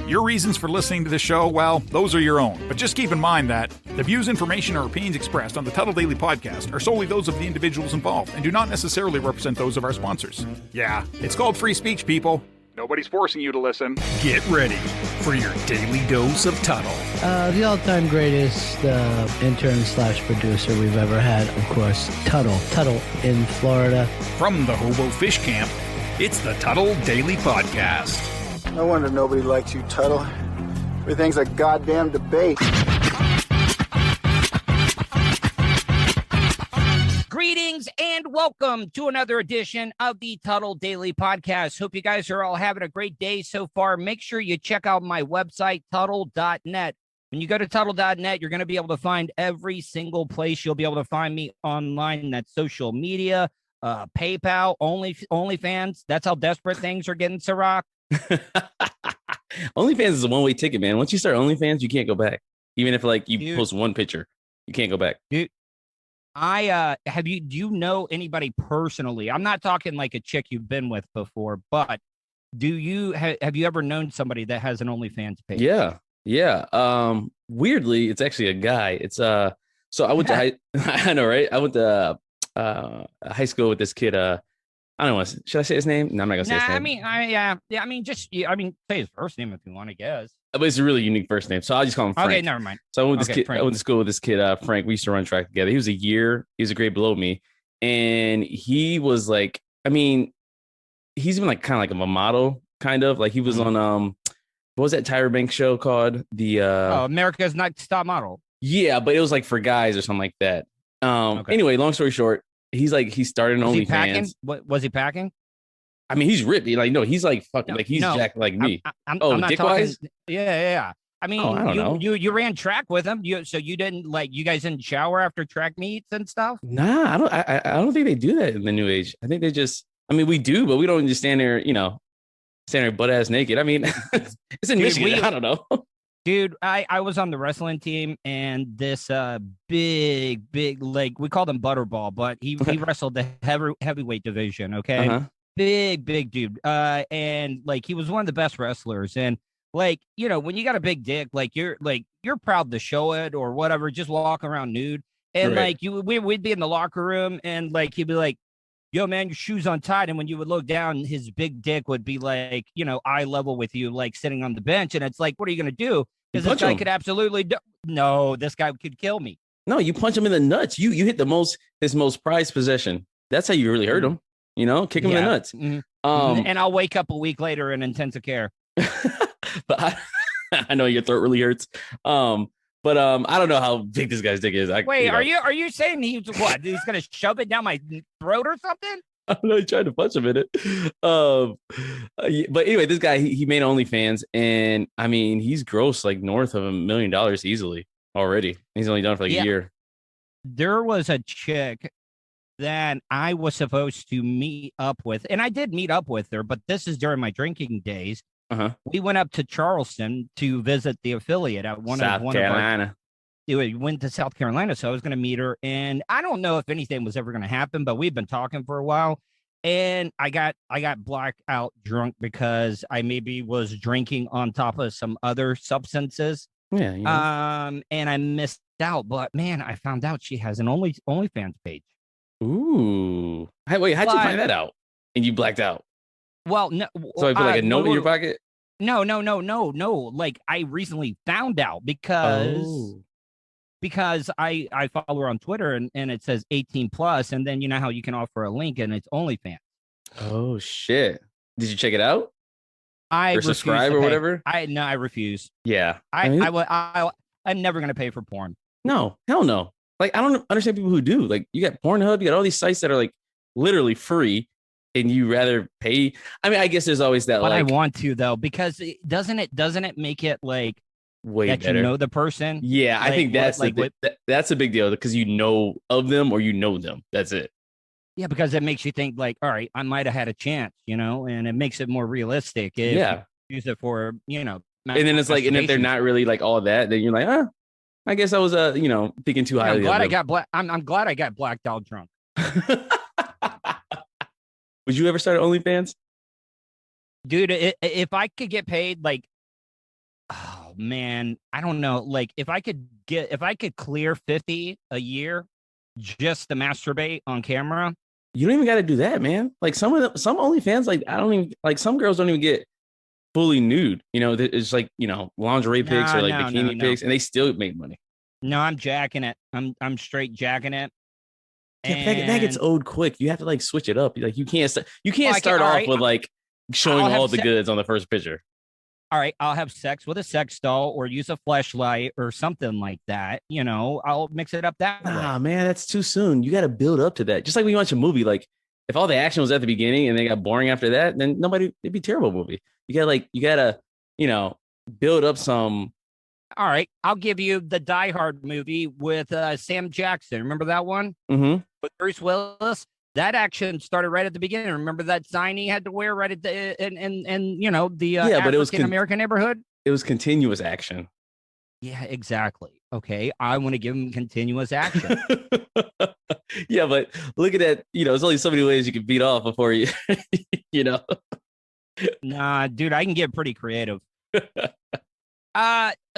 Your reasons for listening to the show, well, those are your own. But just keep in mind that the views, information, or opinions expressed on the Tuddle Daily Podcast are solely those of the individuals involved and do not necessarily represent those of our sponsors. Yeah, it's called free speech, people. Nobody's forcing you to listen. Get ready for your daily dose of Tuddle. The all-time greatest intern/producer we've ever had, of course, Tuddle. Tuddle in Florida. From the Hobo Fish Camp, it's the Tuddle Daily Podcast. No wonder nobody likes you, Tuddle. Everything's a goddamn debate. Greetings and welcome to another edition of the Tuddle Daily Podcast. Hope you guys are all having a great day so far. Make sure you check out my website, Tuddle.net. When you go to Tuddle.net, you're going to be able to find every single place you'll be able to find me online. That's social media, PayPal, OnlyFans. That's how desperate things are getting, Serak. OnlyFans is a one-way ticket, man. Once you start OnlyFans, you can't go back. Even if you post one picture, you can't go back. Dude, do you know anybody personally? I'm not talking like a chick you've been with before, but have you ever known somebody that has an OnlyFans page? Yeah. Weirdly, it's actually a guy. It's so I went to I know, right? I went to high school with this kid. I don't know. Should I say his name? No, I'm not gonna say his name. I mean, say his first name if you want, I guess. But it's a really unique first name, so I'll just call him Frank. Okay, never mind. So I went to school with this kid, Frank. We used to run track together. He was a grade below me, and he was like, I mean, he's been like kind of like a model, kind of like he was on what was that Tyra Banks show called? The America's Next Top Model. Yeah, but it was like for guys or something like that. Anyway, long story short. He started an OnlyFans. What was he packing? I mean, he's ripped. Like, no, he's like fucking he's jacked like me. I'm not dick-wise? Yeah. I mean, I don't know. You ran track with him. You guys didn't shower after track meets and stuff? Nah, I don't think they do that in the new age. I think they just, I mean, we do, but we don't just stand there butt ass naked. I mean, it's in Michigan. I don't know. Dude, I was on the wrestling team, and this big, like, we called him Butterball, but he wrestled the heavyweight division, okay? Uh-huh. Big dude. And, like, he was one of the best wrestlers. And, like, when you got a big dick, you're proud to show it or whatever, just walk around nude. And, right. We'd be in the locker room, and, like, he'd be like, yo, man, your shoes untied. And when you would look down, his big dick would be, like, eye level with you, like, sitting on the bench. And it's like, what are you going to do? Because this guy could absolutely no, this guy could kill me. No, you punch him in the nuts. You hit his most prized possession. That's how you really hurt him. Kick him in the nuts. Mm-hmm. And I'll wake up a week later in intensive care. But I know your throat really hurts. But I don't know how big this guy's dick is. Wait, are you saying he's gonna shove it down my throat or something? I don't know. He tried to punch him in it. But anyway, this guy, he made OnlyFans, and I mean, he's grossed like north of $1 million easily already. He's only done it for like a year. There was a chick that I was supposed to meet up with, and I did meet up with her, but this is during my drinking days. Uh-huh. We went up to Charleston to visit the affiliate at South Carolina. We went to South Carolina, so I was going to meet her, and I don't know if anything was ever going to happen, but we've been talking for a while, and I got blackout drunk because I maybe was drinking on top of some other substances. Yeah. And I missed out, but man, I found out she has an OnlyFans page. Ooh. Wait, how'd you find that out? And you blacked out? Well, no. So I put like a note in your pocket? No. Like, I recently found out because I follow her on Twitter and it says 18 plus, and then you know how you can offer a link and it's OnlyFans. Oh shit! Did you check it out? Or subscribe or whatever? I refuse. Yeah, I'm never gonna pay for porn. No, hell no. Like, I don't understand people who do. Like, you got Pornhub, you got all these sites that are like literally free, and you rather pay. I mean, I guess there's always that. But like, I want to though, because doesn't it make it like way that better. You know the person? Yeah, like, I think that's a big deal because you know of them or you know them. That's it. Yeah, because it makes you think like, all right, I might have had a chance, and it makes it more realistic. If you use it for, and then it's like, and if they're not really like all that, then you're like, I guess I was, thinking too highly. I'm glad I got blacked out drunk. Would you ever start OnlyFans? Dude, if I could get paid, like, man, I don't know. Like if I could clear 50 a year just to masturbate on camera. You don't even got to do that, man. Like some OnlyFans, like I don't even like some girls don't even get fully nude. You know, it's like, you know, lingerie pics or like bikini pics, and they still make money. No, I'm jacking it. I'm straight jacking it. Yeah, that gets old quick. You have to like switch it up. Like you can't start off with like showing all the goods on the first picture. All right, I'll have sex with a sex doll or use a fleshlight or something like that. You know, I'll mix it up that way. Nah, man, that's too soon. You got to build up to that. Just like when you watch a movie, like if all the action was at the beginning and they got boring after that, then it'd be a terrible movie. You gotta, you know, build up some. All right, I'll give you the Die Hard movie with Sam Jackson. Remember that one? Mm-hmm. With Bruce Willis? That action started right at the beginning. Remember that sign he had to wear right at the and you know the but it was African-American neighborhood? It was continuous action. Yeah, exactly. Okay, I want to give him continuous action. Yeah, but look at that. You know, there's only so many ways you can beat off before you, you know. Nah, dude, I can get pretty creative.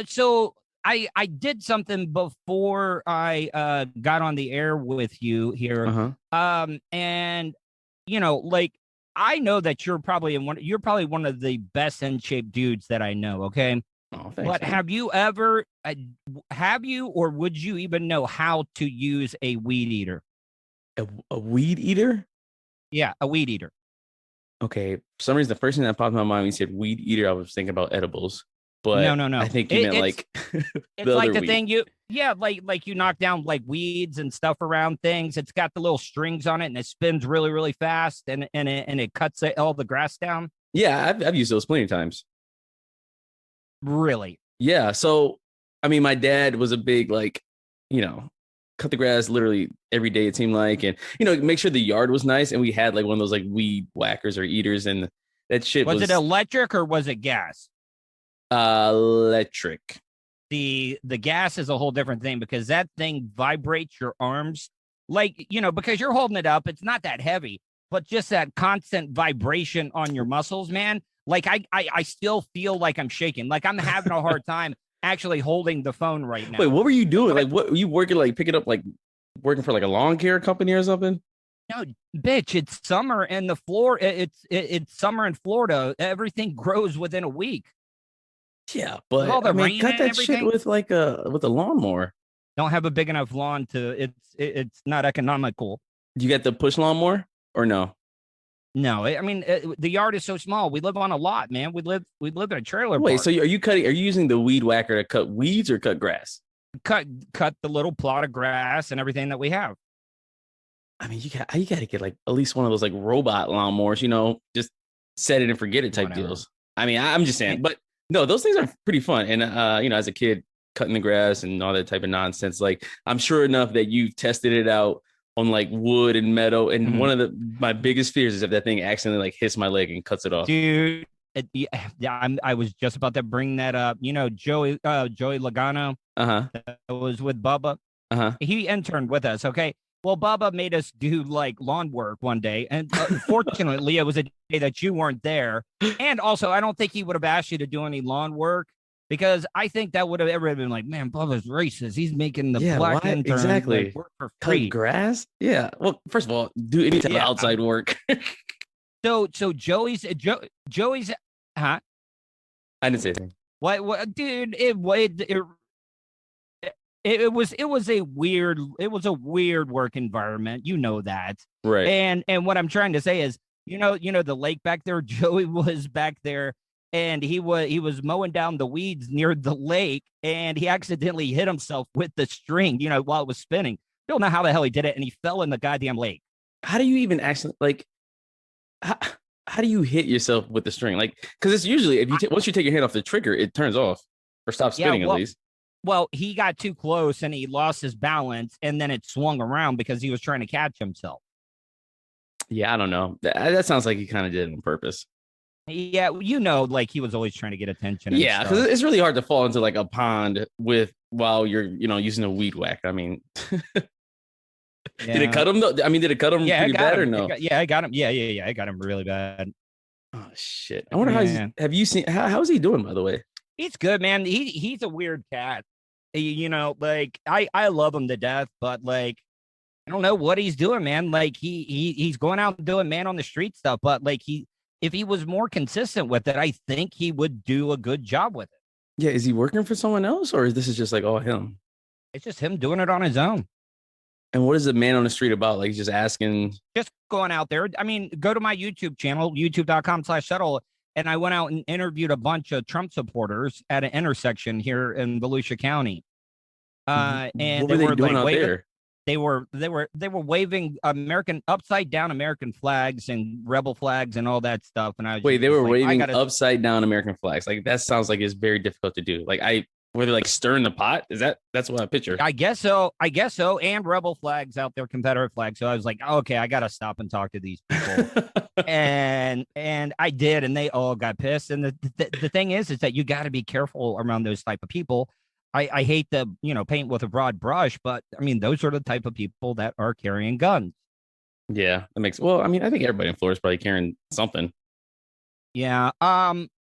So I did something before I got on the air with you here. Uh-huh. And you know, like I know that you're probably one of the best in shape dudes that I know, okay? Oh, thanks. But man. have you or would you even know how to use a weed eater? A weed eater? Yeah, a weed eater. Okay. For some reason, the first thing that popped in my mind when you said weed eater, I was thinking about edibles. But no. I think you meant like it's like the thing like you knock down like weeds and stuff around things. It's got the little strings on it and it spins really, really fast and it cuts all the grass down. Yeah, I've used those plenty of times. Really? Yeah. So I mean, my dad was a big like, you know, cut the grass literally every day, it seemed like, and you know, make sure the yard was nice. And we had like one of those like weed whackers or eaters, and that shit was it electric or was it gas? Electric. The gas is a whole different thing because that thing vibrates your arms, like, you know, because you're holding it up. It's not that heavy, but just that constant vibration on your muscles, man. Like I still feel like I'm shaking, like I'm having a hard time actually holding the phone right now. Wait, what were you doing? Like, what were you working? Like picking up, like working for like a lawn care company or something? No, bitch, it's summer and the floor. It's summer in Florida. Everything grows within a week. Yeah, but all the I mean, rain cut and that everything? shit with like a lawnmower. Don't have a big enough lawn to. It's not economical. You got the push lawnmower or no? No, I mean the yard is so small. We live on a lot, man. We live in a trailer. Wait, park. so are you using the weed whacker to cut weeds or cut grass? Cut the little plot of grass and everything that we have. I mean, you got to get like at least one of those like robot lawnmowers, you know, just set it and forget it type deals. I mean, I'm just saying, but no, those things are pretty fun. And you know, as a kid cutting the grass and all that type of nonsense, like I'm sure enough that you tested it out on like wood and metal. And one of my biggest fears is if that thing accidentally like hits my leg and cuts it off. Dude, I was just about to bring that up. You know, Joey Logano. That was with Bubba. He interned with us. Okay. Well, Bubba made us do like lawn work one day. And fortunately, it was a day that you weren't there. And also, I don't think he would have asked you to do any lawn work because I think that would have ever been like, man, Bubba's racist. He's making the black intern exactly like, work for free. Cut grass? Yeah. Well, first of all, do any type of outside work. So Joey's, huh? I didn't say anything. What, dude? It was a weird work environment. You know that. Right. And what I'm trying to say is, you know, the lake back there, Joey was back there and he was mowing down the weeds near the lake and he accidentally hit himself with the string, you know, while it was spinning. Don't know how the hell he did it. And he fell in the goddamn lake. How do you even actually like, how do you hit yourself with the string? Like, cause it's usually once you take your hand off the trigger, it turns off or stops spinning at least. Well, he got too close and he lost his balance and then it swung around because he was trying to catch himself. Yeah, I don't know. That sounds like he kind of did it on purpose. Yeah, you know, like he was always trying to get attention. Yeah, because it's really hard to fall into like a pond while you're, you know, using a weed whack. I mean, did it cut him though? I mean, did it cut him pretty bad or no? I got him. Yeah. I got him really bad. Oh shit! I wonder how how's he doing, by the way? He's good, man. He's a weird cat. You know, like I love him to death, but like I don't know what he's doing, man. Like he's going out and doing man on the street stuff, but like if he was more consistent with it, I think he would do a good job with it. Yeah, is he working for someone else, or is this just like all him? It's just him doing it on his own. And what is the man on the street about? Like he's just asking, just going out there. I mean, go to my YouTube channel, youtube.com/Tuddle. And I went out and interviewed a bunch of Trump supporters at an intersection here in Volusia County. And what were they doing like out waving, there? They were waving upside down American flags and rebel flags and all that stuff. And I was they were like, waving upside down American flags. Like that sounds like it's very difficult to do. Like were they like stirring the pot? That's what I picture. I guess so. And rebel flags out there, Confederate flags. So I was like, okay, I got to stop and talk to these people. and I did, and they all got pissed. And the thing is that you got to be careful around those type of people. I hate to, paint with a broad brush, but I mean, those are the type of people that are carrying guns. Yeah, that makes, well, I mean, I think everybody in Florida is probably carrying something. Yeah.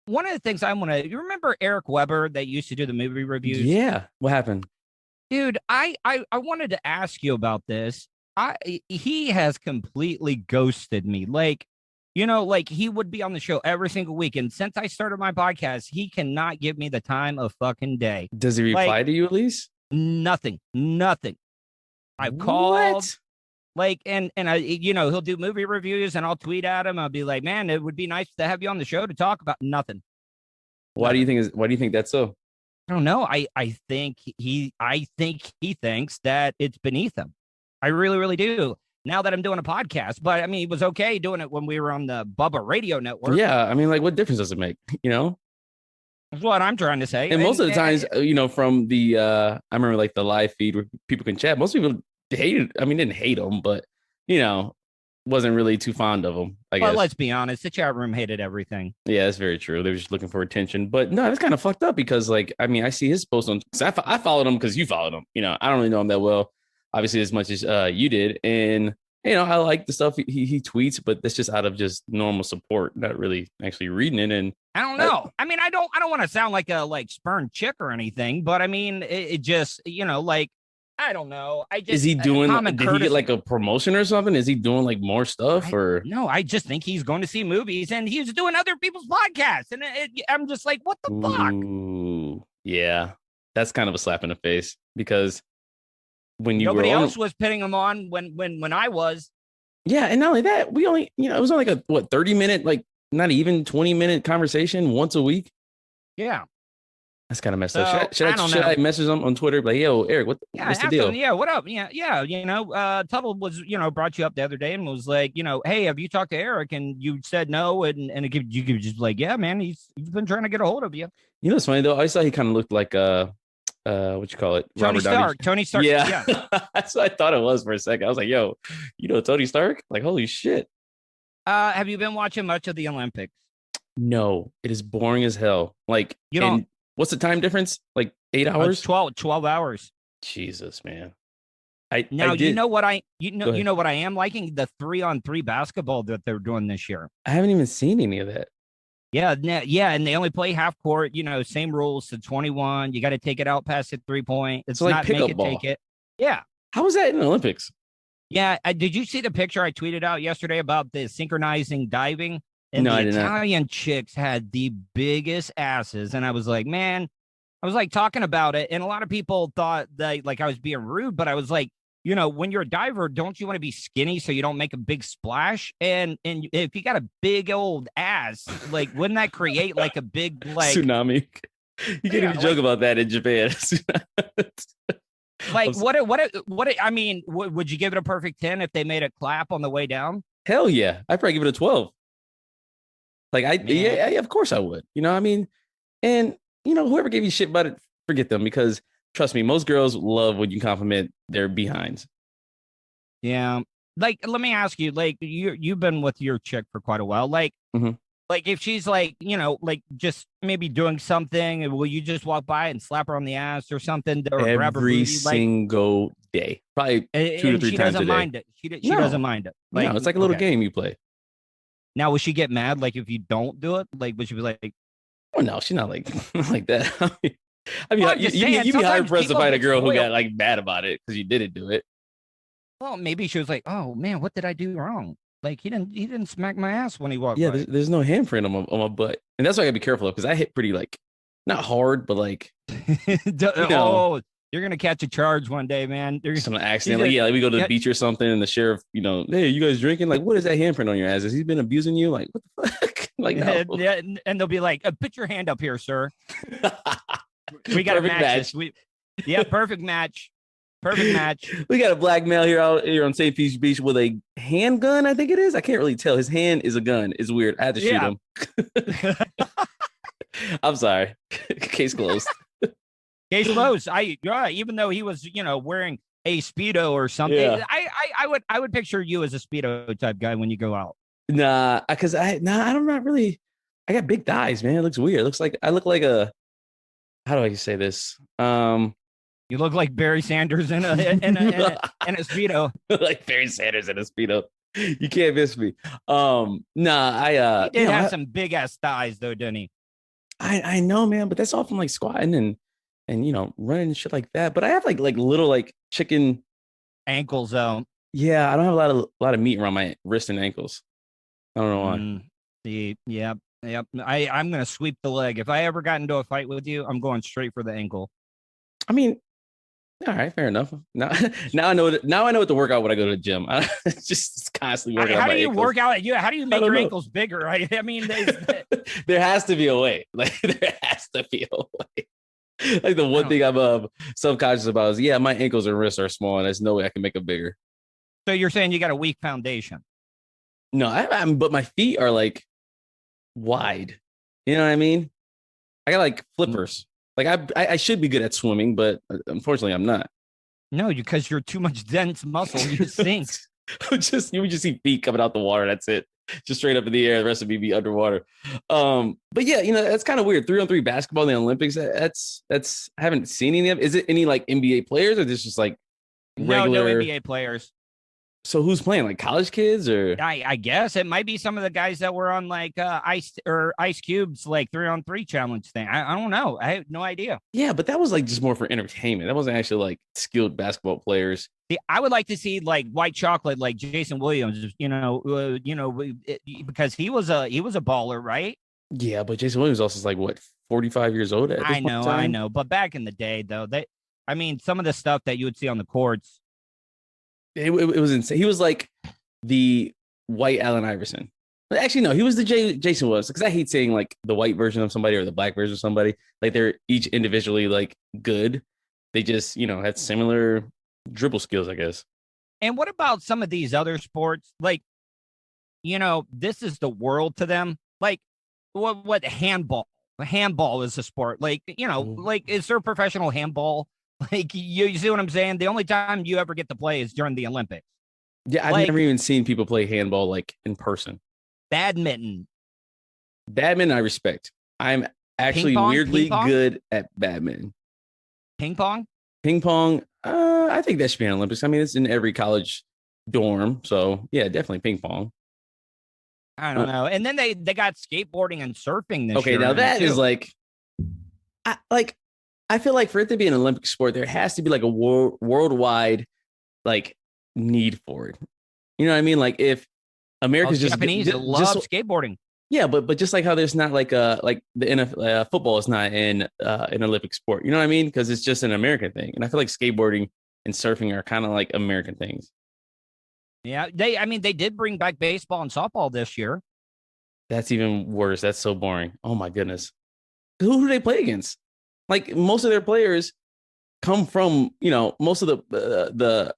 One of the things you remember Eric Weber that used to do the movie reviews? Yeah. What happened? Dude, I wanted to ask you about this. He has completely ghosted me. Like, like he would be on the show every single week. And since I started my podcast, he cannot give me the time of fucking day. Does he reply to you at least? Nothing. I've called. Like, and I, he'll do movie reviews and I'll tweet at him. I'll be like, man, it would be nice to have you on the show to talk about nothing. Why do you think that's so? I don't know. I think he thinks that it's beneath him. I really, really do. Now that I'm doing a podcast, but I mean, he was okay doing it when we were on the Bubba Radio Network. Yeah. I mean, like, what difference does it make? That's what I'm trying to say. And most of the times, from the, I remember like the live feed where people can chat, most people didn't hate him, but, wasn't really too fond of him, I guess. Well, let's be honest. The chat room hated everything. Yeah, that's very true. They were just looking for attention. But no, that's kind of fucked up because, like, I mean, I see his post on, I followed him because you followed him. I don't really know him that well, obviously, as much as you did. And, I like the stuff he tweets, but that's just out of just normal support, not really actually reading it. And I don't know. I mean, I don't want to sound like a spurned chick or anything, but I mean, it just, I don't know. Is he doing? Did he get like a promotion or something? Is he doing like more stuff or? No, I just think he's going to see movies and he's doing other people's podcasts, and I'm just like, what the fuck? Ooh, yeah, that's kind of a slap in the face because when nobody else was pitting him on when I was. Yeah, and not only that, we only it was only like a 30-minute, like not even 20-minute conversation once a week. Yeah. That's kind of messed up. Should I message them on Twitter? Like, yo, Eric, what's the deal? Yeah, what up? Yeah. Tuddle was, brought you up the other day and was like, hey, have you talked to Eric? And you said no, and you could just like, yeah, man, he's been trying to get a hold of you. It's funny though. I saw he kind of looked like what you call it, Tony Stark. Yeah. That's what I thought it was for a second. I was like, yo, Tony Stark? Like, holy shit. Have you been watching much of the Olympics? No, it is boring as hell. Like, what's the time difference? Like 8 hours? 12 hours. Jesus, man. You know what I am liking? The 3-on-3 basketball that they're doing this year. I haven't even seen any of that. Yeah, and they only play half court, same rules to 21. You got to take it out past the 3-point. It's like not pickup make it ball. take it. Yeah. How was that in the Olympics? Yeah, did you see the picture I tweeted out yesterday about the synchronizing diving? And no, the Italian chicks had the biggest asses. And I was like, man, I was like talking about it. And a lot of people thought that like I was being rude, but I was like, when you're a diver, don't you want to be skinny so you don't make a big splash? And if you got a big old ass, like, wouldn't that create like a big like tsunami? You can't even joke about that in Japan. Like I mean, would you give it a perfect 10 if they made a clap on the way down? Hell yeah. I'd probably give it a 12. Like yeah, of course I would. I mean, and whoever gave you shit about it, forget them, because trust me, most girls love when you compliment their behinds. Yeah. Like, let me ask you, like, you've been with your chick for quite a while. Like, like if she's like, like just maybe doing something, will you just walk by and slap her on the ass or something? Or grab her booty, single day, probably 2 to 3 times a day. She doesn't mind it. She doesn't mind it. Like, no, it's like a little game you play. Now, will she get mad? Like if you don't do it, like would she be like, Oh no, she's not like not like that. I mean, Well, you'd be hard sometimes pressed to people find a get girl who got spoiled. like mad about it because you didn't do it. Well, maybe she was like, "Oh man, what did I do wrong? Like he didn't smack my ass when he walked Yeah, by." there's no handprint on my butt, and that's why I gotta be careful of because I hit pretty like not hard, but like Oh, you're gonna catch a charge one day, man. some accident. Like, yeah, like we go to the Yeah. beach or something, and the sheriff, hey, you guys drinking? Like, what is that handprint on your ass? Has he been abusing you? Like, what the fuck? Like, no. Yeah, and they'll be like, "Put your hand up here, sir. We got a Perfect match. Yeah, perfect match. Perfect match." We got a black male out here on St. Pete's Beach with a handgun. I think it is. I can't really tell. His hand is a gun. It's weird. I had to shoot him. I'm sorry. Case closed. Case closed. Even though he was, wearing a Speedo or something, Yeah. I would picture you as a Speedo type guy when you go out. Nah, because I'm not really. I got big thighs, man. It looks weird. It looks like I look like a. How do I say this? You look like Barry Sanders in a Speedo. Like Barry Sanders in a Speedo. You can't miss me. He did have some big ass thighs though, didn't he? I know, man, but that's all from like squatting and running and shit like that. But I have like little like chicken ankles though. Yeah, I don't have a lot of meat around my wrist and ankles. I don't know why. Yep. I'm gonna sweep the leg. If I ever got into a fight with you, I'm going straight for the ankle. I mean, all right, fair enough. Now I know what to work out when I go to the gym. I just constantly working out. How my do you ankles. work out? How do you make your ankles bigger? I mean, there has to be a way. Like there has to be a way. Like the one thing I'm subconscious about is my ankles and wrists are small, and there's no way I can make them bigger. So you're saying you got a weak foundation? No, but my feet are like wide. You know what I mean? I got like flippers. Like I should be good at swimming, but unfortunately I'm not. No, because you're too much dense muscle. You sink. You would just see feet coming out the water. That's it. Just straight up in the air. The rest of me be underwater. But yeah, that's kind of weird. 3-on-3 basketball in the Olympics. That's I haven't seen any of. Is it any like NBA players or this just like regular? No NBA players. So who's playing? Like college kids or? I guess it might be some of the guys that were on like Ice Cube's like 3-on-3 challenge thing. I don't know. I have no idea. Yeah, but that was like just more for entertainment. That wasn't actually like skilled basketball players. I would like to see like White Chocolate, like Jason Williams, because he was a baller, right? Yeah, but Jason Williams also is like what 45 years old at this I know. But back in the day, though, some of the stuff that you would see on the courts. It was insane. He was like the white Allen Iverson. But actually, no, he was the Jason Williams, because I hate saying like the white version of somebody or the black version of somebody. Like they're each individually like good. They just, had similar dribble skills, I guess. And what about some of these other sports? Like, this is the world to them. Like what handball? Handball is a sport. Like, like is there professional handball? Like you see what I'm saying? The only time you ever get to play is during the Olympics. Yeah, I've never even seen people play handball like in person. Badminton, I respect. I'm actually weirdly good at badminton. Ping pong. I think that should be an Olympics. I mean, it's in every college dorm, so yeah, definitely ping pong. I don't know. And then they got skateboarding and surfing this year. Okay, now that is like, I feel like for it to be an Olympic sport, there has to be like a worldwide like need for it. You know what I mean? Like if America's Japanese love skateboarding. Yeah, but just like how there's not like the NFL football is not in an Olympic sport. You know what I mean? Because it's just an American thing, and I feel like skateboarding and surfing are kind of like American things. Yeah, they did bring back baseball and softball this year. That's even worse. That's so boring. Oh my goodness. Who do they play against? Like most of their players come from, most of the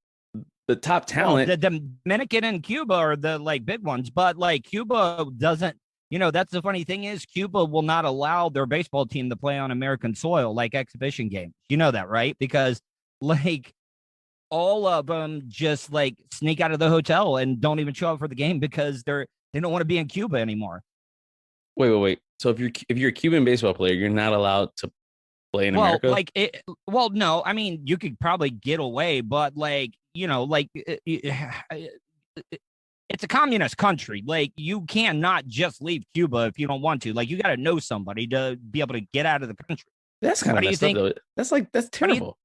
top talent. Well, the Dominican and Cuba are the like big ones, but like Cuba doesn't, that's the funny thing is Cuba will not allow their baseball team to play on American soil, like exhibition games. You know that, right? Because like all of them just like sneak out of the hotel and don't even show up for the game because they don't want to be in Cuba anymore. Wait. So if you're a Cuban baseball player, you're not allowed to play in America? No, I mean, you could probably get away, but it's a communist country. Like, you cannot just leave Cuba if you don't want to. Like, you got to know somebody to be able to get out of the country. That's kind of messed up, though. That's terrible.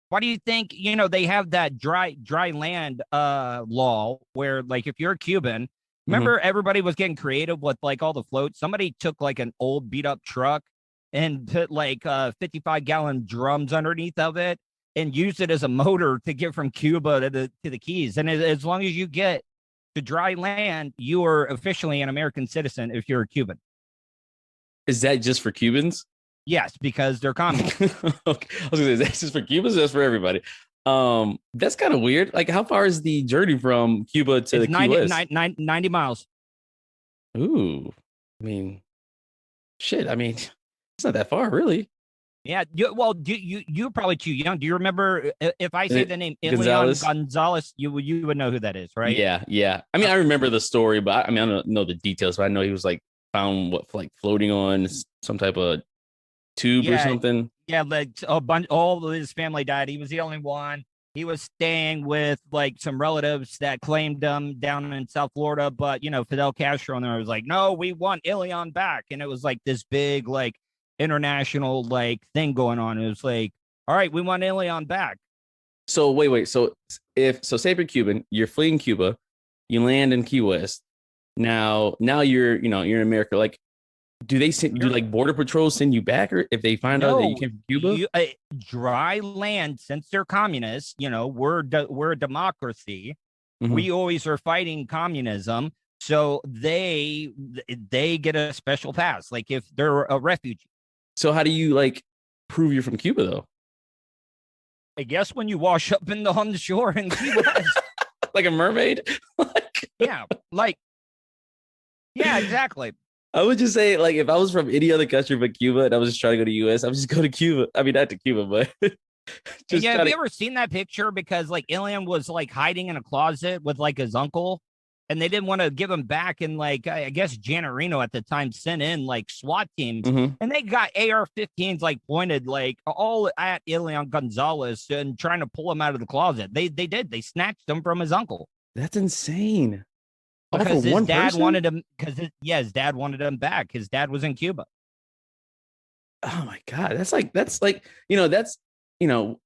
Why do you think, they have that dry land law where, like, if you're a Cuban, remember everybody was getting creative with like all the floats? Somebody took like an old beat up truck and put like 55-gallon drums underneath of it and used it as a motor to get from Cuba to the Keys. And as long as you get to dry land, you are officially an American citizen if you're a Cuban. Is that just for Cubans? Yes, because they're communists. Okay. I was gonna say, that's just for Cubans, that's for everybody. That's kind of weird. Like, how far is the journey from Cuba to the Key West? 90 miles. Ooh, I mean, shit. I mean, it's not that far, really. Yeah. You're probably too young. Do you remember if I say the name Ilian Gonzalez, you would know who that is, right? Yeah. I mean, I remember the story, but I don't know the details. But I know he was like found floating on some type of tube or something. Yeah, like all of his family died. He was the only one. He was staying with like some relatives that claimed him down in South Florida, but Fidel Castro and there was like, no, we want Ilian back, and it was like this big like international like thing going on. It was like, all right, we want Ilian back. So wait. So say if you're Cuban, you're fleeing Cuba, you land in Key West. Now you're in America. Like, do like border patrol send you back, or if they find out that you came from Cuba? Dry land, since they're communists, we're a democracy. We always are fighting communism, so they get a special pass, like if they're a refugee. So how do you like prove you're from Cuba though? I guess when you wash up on the shore in Key West, like a mermaid. Yeah, exactly. I would just say, like, if I was from any other country but Cuba and I was just trying to go to U.S., I would just go to Cuba. I mean, not to Cuba, but just have you ever seen that picture? Because like Ilian was like hiding in a closet with like his uncle, and they didn't want to give him back. And like I guess Janet Reno at the time sent in like SWAT teams, and they got AR-15s like pointed like all at Ilian Gonzalez and trying to pull him out of the closet. They did. They snatched him from his uncle. That's insane. Because his dad wanted him. His dad wanted him back. His dad was in Cuba. Oh my God, that's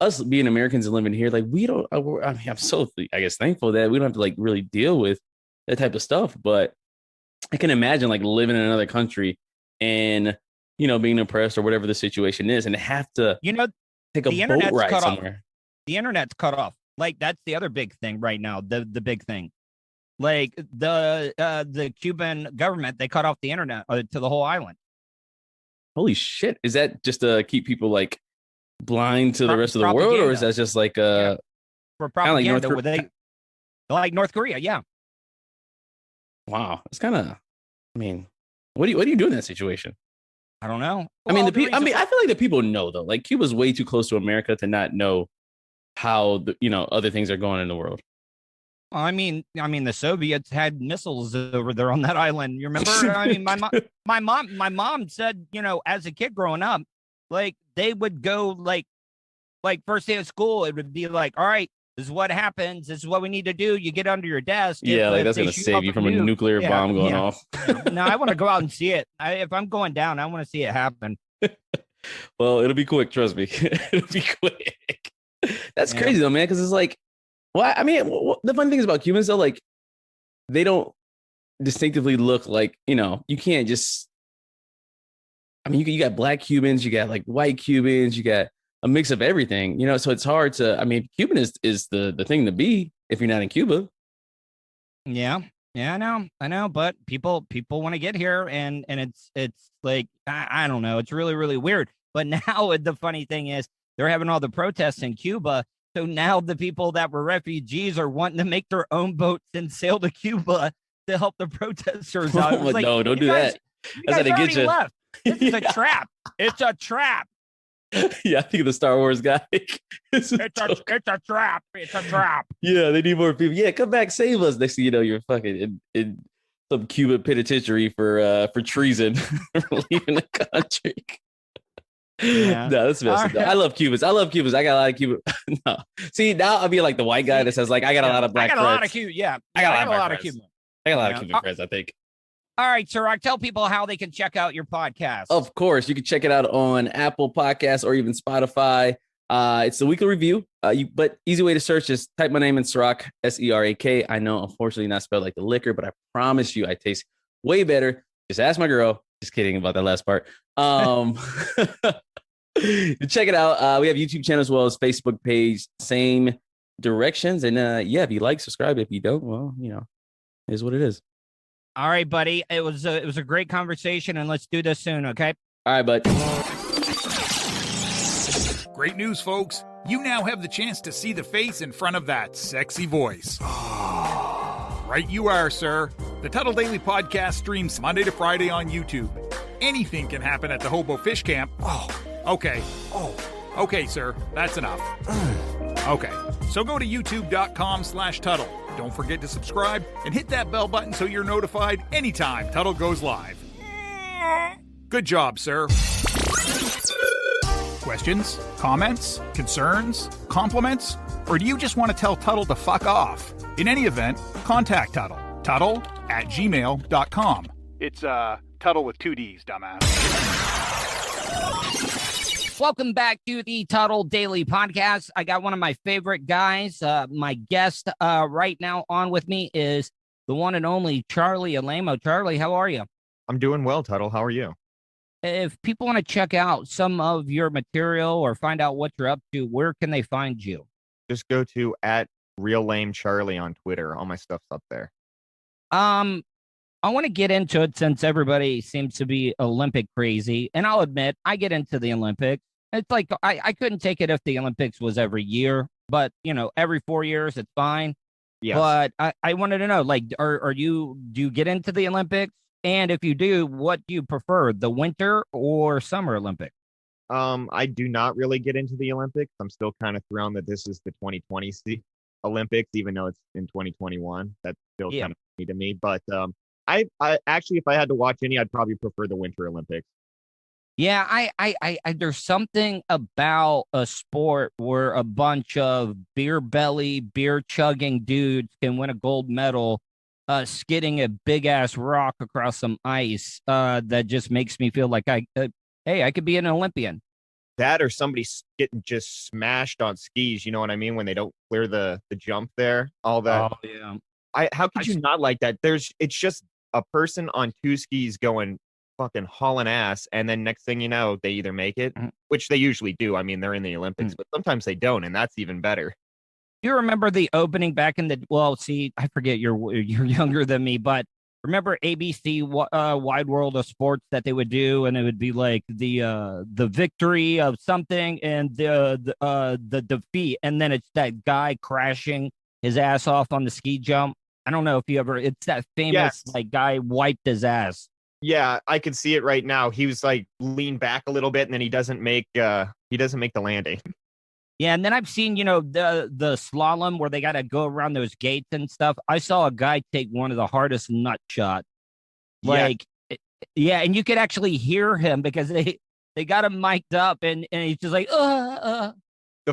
us being Americans and living here. Like, we don't. I mean, I'm so thankful that we don't have to like really deal with that type of stuff. But I can imagine like living in another country and being oppressed or whatever the situation is, and have to take a boat ride somewhere. The internet's cut off. Like, that's the other big thing right now. The big thing. Like the Cuban government, they cut off the internet to the whole island. Holy shit! Is that just to keep people like blind to the rest of the world, or is that just like for propaganda? Like North Korea, yeah. Wow, it's kind of. I mean, what do you do in that situation? I don't know. I mean, I feel like the people know though. Like, Cuba's way too close to America to not know how other things are going in the world. I mean, the Soviets had missiles over there on that island. You remember? I mean, my mom said, as a kid growing up, like they would go like first day of school, it would be like, all right, this is what happens. This is what we need to do. You get under your desk. Yeah, like that's going to save you from a nuclear bomb going off. No, I want to go out and see it. If I'm going down, I want to see it happen. Well, it'll be quick. Trust me. It'll be quick. That's crazy though, man. Because it's like, well, I mean, the funny thing is about Cubans, though, like, they don't distinctively look like, you can't just, I mean, you got black Cubans, you got like white Cubans, you got a mix of everything, so it's hard to, I mean, Cuban is the thing to be if you're not in Cuba. Yeah, I know, but people want to get here, and it's like, I don't know, it's really, really weird. But now the funny thing is they're having all the protests in Cuba. So now the people that were refugees are wanting to make their own boats and sail to Cuba to help the protesters out. Oh, no, don't do that. That's how they get you. Left. This is a trap. It's a trap. Yeah, I think of the Star Wars guy. It's a trap. It's a trap. Yeah, they need more people. Yeah, come back, save us. Next thing you know, you're fucking in some Cuban penitentiary for treason for leaving the country. Yeah. No, that's messed up. I love Cubans. I got a lot of Cuban. No, see, now I'll be like the white guy that says like I got a lot of black friends. I got a lot of Cuban. I got a lot of Cuban friends, I think. All right, Serak, tell people how they can check out your podcast. Of course, you can check it out on Apple Podcasts or even Spotify. It's the weekly review, but easy way to search is type my name in Serak, Serak. I know, unfortunately, not spelled like the liquor, but I promise you I taste way better. Just ask my girl. Just kidding about that last part. Check it out. We have YouTube channel as well as Facebook page, same directions. And if you like, subscribe. If you don't, well, it is what it is. All right, buddy. It was a great conversation, and let's do this soon, okay? All right, bud. Great news, folks. You now have the chance to see the face in front of that sexy voice. Right you are, sir. The Tuddle Daily Podcast streams Monday to Friday on YouTube. Anything can happen at the Hobo Fish Camp. Okay, sir. That's enough. Okay, so go to youtube.com/Tuddle. Don't forget to subscribe and hit that bell button so you're notified anytime Tuddle goes live. Good job, sir. Questions? Comments? Concerns? Compliments? Or do you just want to tell Tuddle to fuck off? In any event, contact Tuddle. Tuddle@gmail.com. It's, Tuddle with 2 Ds, dumbass. Welcome back to the Tuddle Daily Podcast. I got one of my favorite guys. My guest right now on with me is the one and only Charlie Alaimo. Charlie, how are you? I'm doing well, Tuddle. How are you? If people want to check out some of your material or find out what you're up to, where can they find you? Just go to @RealLameCharlie on Twitter. All my stuff's up there. I want to get into it since everybody seems to be Olympic crazy. And I'll admit, I get into the Olympics. It's like I couldn't take it if the Olympics was every year, but every 4 years, it's fine. Yes. But I wanted to know, like, do you get into the Olympics? And if you do, what do you prefer, the winter or summer Olympics? I do not really get into the Olympics. I'm still kind of thrown that this is the 2020 Olympics, even though it's in 2021. That's still kind of funny to me. But I actually, if I had to watch any, I'd probably prefer the Winter Olympics. Yeah, I there's something about a sport where a bunch of beer belly, beer chugging dudes can win a gold medal, skidding a big ass rock across some ice. That just makes me feel like I could be an Olympian. That or somebody getting just smashed on skis. You know what I mean? When they don't clear the jump there, all that. Oh yeah. How could you not like that? It's just a person on 2 skis going fucking hauling ass, and then next thing you know, they either make it, which they usually do. I mean, they're in the Olympics, but sometimes they don't, and that's even better. Do you remember the opening back in the? Well, see, I forget you're younger than me, but remember ABC Wide World of Sports that they would do, and it would be like the victory of something and the defeat, and then it's that guy crashing his ass off on the ski jump. I don't know if you ever. It's that famous like guy wiped his ass. Yeah, I can see it right now. He was like leaned back a little bit, and then he doesn't make the landing. Yeah, and then I've seen the slalom where they got to go around those gates and stuff. I saw a guy take one of the hardest nut shots. Like, yeah, and you could actually hear him because they got him mic'd up, and he's just like, The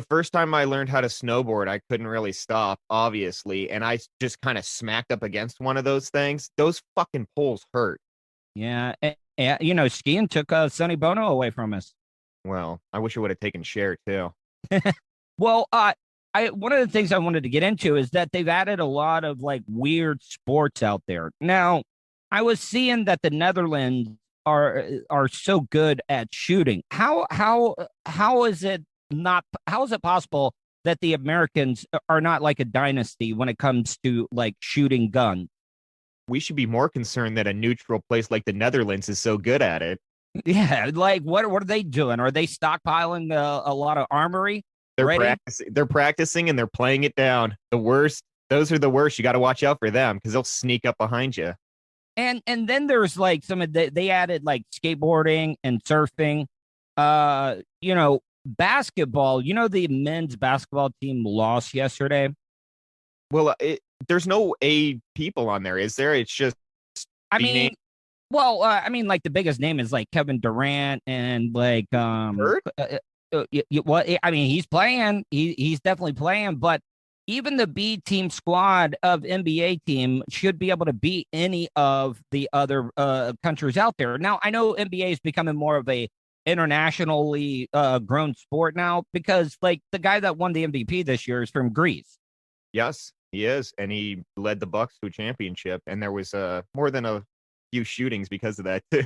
first time I learned how to snowboard, I couldn't really stop, obviously, and I just kind of smacked up against one of those things. Those fucking poles hurt. Yeah, skiing took Sonny Bono away from us. Well, I wish it would have taken Cher too. Well, one of the things I wanted to get into is that they've added a lot of like weird sports out there. Now, I was seeing that the Netherlands are so good at shooting. How is it possible that the Americans are not like a dynasty when it comes to like shooting guns? We should be more concerned that a neutral place like the Netherlands is so good at it. Yeah, like what are they doing? Are they stockpiling a lot of armory? They're practicing and they're playing it down. The worst. Those are the worst. You got to watch out for them because they'll sneak up behind you. And then there's like they added like skateboarding and surfing. Basketball. The men's basketball team lost yesterday. Well, there's no A people on there, is there? It's just. I mean, like the biggest name is like Kevin Durant and like Hurt? I mean, he's playing. He's definitely playing, but even the B team squad of NBA team should be able to beat any of the other countries out there. Now, I know NBA is becoming more of a internationally grown sport now because, like, the guy that won the MVP this year is from Greece. Yes, he is, and he led the Bucks to a championship, and there was more than a few shootings because of that too.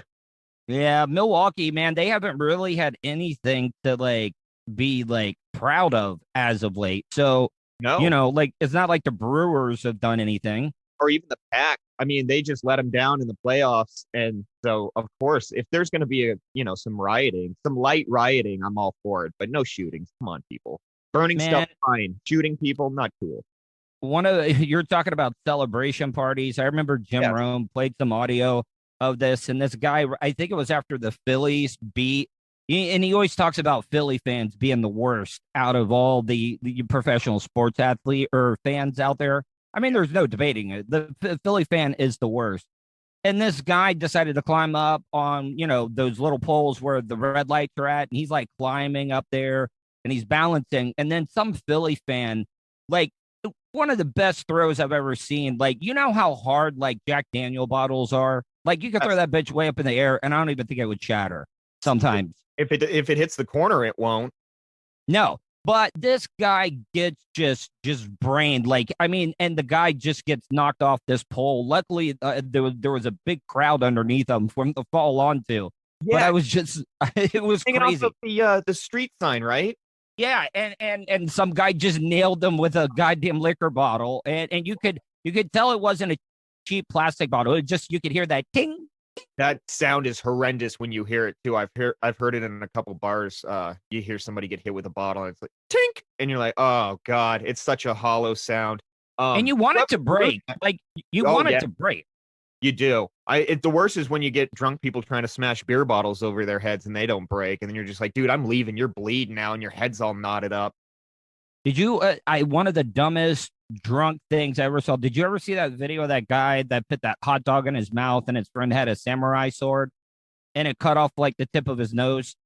Yeah, Milwaukee, man, they haven't really had anything to like be like proud of as of late. So, you No, know, like it's not like the Brewers have done anything. or even the Pack. I mean, they just let him down in the playoffs, and so of course, if there's going to be some rioting, some light rioting, I'm all for it. But no shootings. Come on, people. Burning Man, stuff, fine. Shooting people, not cool. one of you're talking about celebration parties. I remember Jim Yes. Rome played some audio of this, and this guy, I think it was after the Phillies beat, and he always talks about Philly fans being the worst out of all the professional sports athlete or fans out there. I mean, there's no debating it. The Philly fan is the worst. And this guy decided to climb up on, those little poles where the red lights are at, and he's like climbing up there and he's balancing. And then some Philly fan, like, one of the best throws I've ever seen. Like, you know how hard like Jack Daniel bottles are? Like, you could throw that bitch way up in the air, and I don't even think it would shatter sometimes. If it hits the corner, it won't. No, but this guy gets just brained. Like, I mean, and the guy just gets knocked off this pole. Luckily, there was a big crowd underneath him for him to fall onto. Yeah, But I was just, it was hanging crazy. off of the street sign, right? Yeah, and some guy just nailed them with a goddamn liquor bottle, and you could tell it wasn't a cheap plastic bottle. It just, you could hear that ting. That sound is horrendous when you hear it too. I've heard it in a couple bars. You hear somebody get hit with a bottle, and it's like tink, and you're like, oh god, it's such a hollow sound. And you want it to break, like you want it to break. You do. The worst is when you get drunk people trying to smash beer bottles over their heads and they don't break, and then you're just like, dude, I'm leaving. You're bleeding now, and your head's all knotted up. Did you? One of the dumbest drunk things I ever saw. Did you ever see that video of that guy that put that hot dog in his mouth and his friend had a samurai sword and it cut off like the tip of his nose?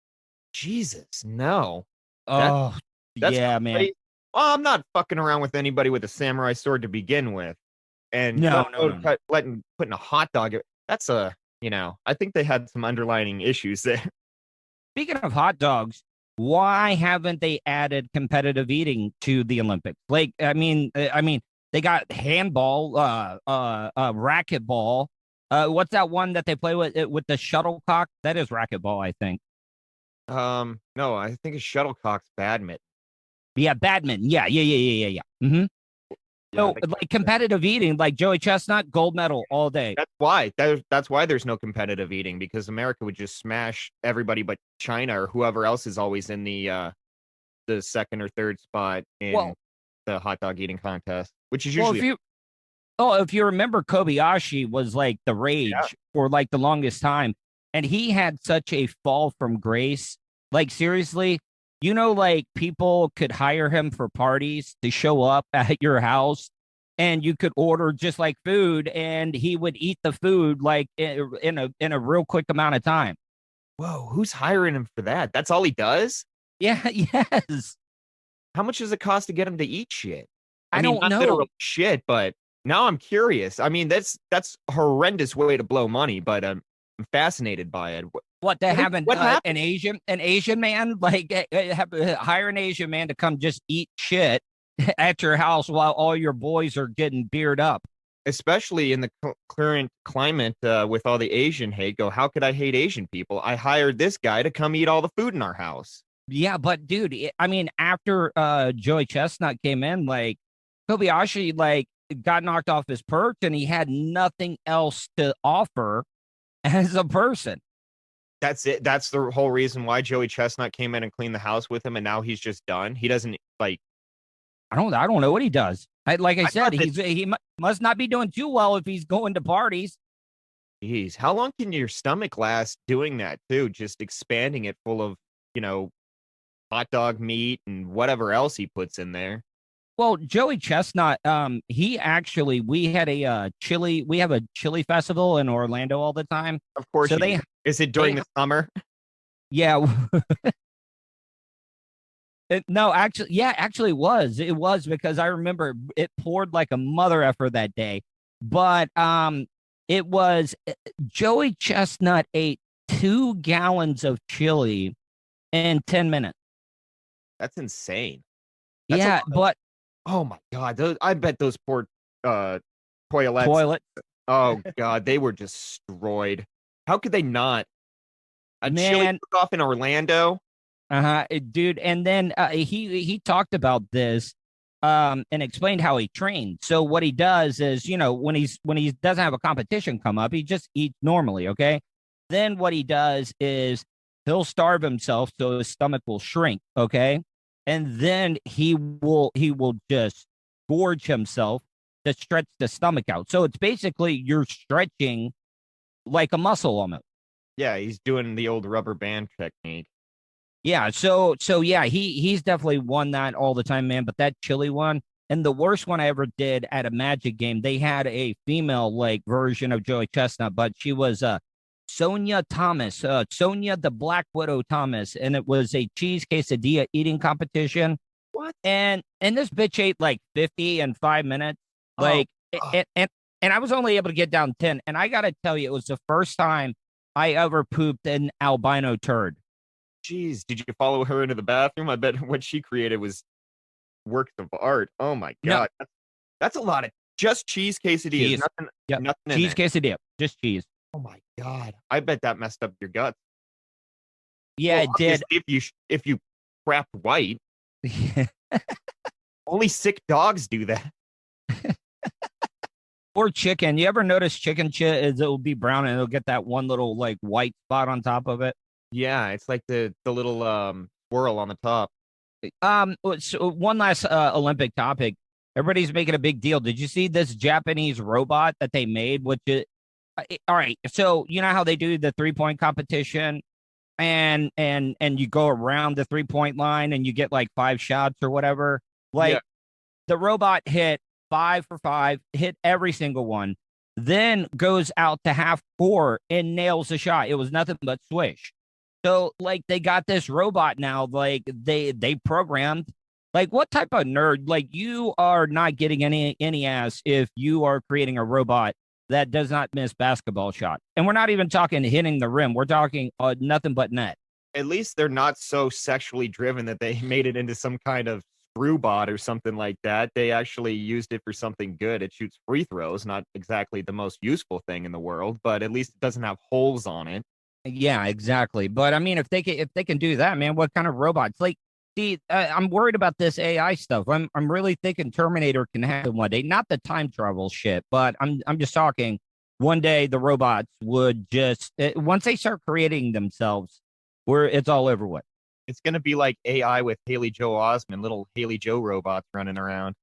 Jesus, no. That's yeah, man. Well, I'm not fucking around with anybody with a samurai sword to begin with. And No. putting a hot dog. That's I think they had some underlying issues there. Speaking of hot dogs, why haven't they added competitive eating to the Olympics? Like, I mean, they got handball, racquetball. What's that one that they play with the shuttlecock? That is racquetball, I think. No, I think it's shuttlecock's badminton. Yeah, badminton. Yeah. Mm-hmm. So, like competitive eating, like Joey Chestnut, gold medal all day. That's why. That's why there's no competitive eating, because America would just smash everybody but China or whoever else is always in the second or third spot in the hot dog eating contest, which is usually. If you remember, Kobayashi was like the rage for like the longest time, and he had such a fall from grace. Like, seriously. Like people could hire him for parties to show up at your house, and you could order just like food, and he would eat the food like in a real quick amount of time. Whoa, who's hiring him for that? That's all he does? Yeah, yes. How much does it cost to get him to eat shit? I mean, don't not know. literal shit, but now I'm curious. I mean, that's a horrendous way to blow money, but I'm fascinated by it. What they haven't an Asian man hire an Asian man to come just eat shit at your house while all your boys are getting beard up, especially in the current climate with all the Asian hate. How could I hate Asian people? I hired this guy to come eat all the food in our house. Yeah, but dude, I mean, after Joey Chestnut came in, like Kobayashi got knocked off his perch, and he had nothing else to offer as a person. That's it. That's the whole reason why Joey Chestnut came in and cleaned the house with him, and now he's just done. He doesn't I don't know what he does. I said, he must not be doing too well if he's going to parties. Jeez, how long can your stomach last doing that too? Just expanding it full of hot dog meat and whatever else he puts in there. Well, Joey Chestnut, we have a chili festival in Orlando all the time. Of course. Is it during the summer? Yeah. No, actually, it was because I remember it poured like a mother effer that day. But it was Joey Chestnut ate 2 gallons of chili in 10 minutes. That's insane. Yeah, but oh my God, I bet those poor toilets. Oh God, they were destroyed. How could they not? A chili cook-off in Orlando. Dude. And then he talked about this and explained how he trained. So what he does is, when he doesn't have a competition come up, he just eats normally. Okay. Then what he does is he'll starve himself so his stomach will shrink. Okay. And then he will just gorge himself to stretch the stomach out. So it's basically you're stretching like a muscle almost. Yeah, he's doing the old rubber band technique. Yeah, so yeah, he's definitely won that all the time, man. But that chili one, and the worst one I ever did at a Magic game, they had a female like version of Joey Chestnut, but she was Sonia Thomas, Sonia the Black Widow Thomas, and it was a cheese quesadilla eating competition. What? And this bitch ate like 50 in 5 minutes, like, and I was only able to get down 10. And I gotta tell you, it was the first time I ever pooped an albino turd. Jeez, did you follow her into the bathroom? I bet what she created was works of art. Oh my God. No. That's a lot of just cheese quesadillas. Cheese. Nothing cheese quesadilla, just cheese. Oh my God. I bet that messed up your guts. Yeah, well, it did. If you crapped white. Only sick dogs do that. Or chicken. You ever notice chicken shit is it'll be brown and it'll get that one little like white spot on top of it? Yeah, it's like the little swirl on the top. So one last Olympic topic. Everybody's making a big deal. Did you see this Japanese robot that they made? Which is all right. So you know how they do the 3-point competition, and you go around the 3-point line and you get like 5 shots or whatever. Like the robot hit 5 for 5, hit every single one, then goes out to half court and nails the shot. It was nothing but swish. So like they got this robot now, like they programmed, like what type of nerd, like you are not getting any ass if you are creating a robot that does not miss basketball shot. And we're not even talking hitting the rim. We're talking nothing but net. At least they're not so sexually driven that they made it into some kind of screw bot or something like that. They actually used it for something good. It shoots free throws, not exactly the most useful thing in the world, but at least it doesn't have holes on it. Yeah, exactly. But I mean, if they can do that, man, what kind of robots? Like, see, I'm worried about this AI stuff. I'm really thinking Terminator can happen one day. Not the time travel shit, but I'm just talking. One day the robots would just once they start creating themselves, where it's all over with. It's gonna be like AI with Haley Joe Osment, little Haley Joe robots running around.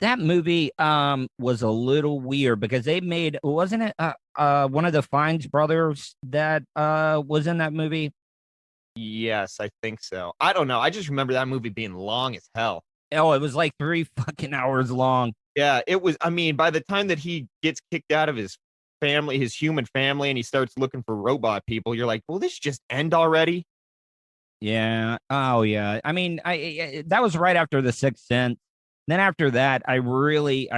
That movie was a little weird because they made, wasn't it one of the Fiennes brothers that was in that movie? Yes, I think so. I don't know. I just remember that movie being long as hell. Oh, it was like 3 fucking hours long. Yeah, it was. I mean, by the time that he gets kicked out of his family, his human family, and he starts looking for robot people, you're like, will this just end already? Yeah. Oh, yeah. I mean, I that was right after The Sixth Sense. Then after that, I really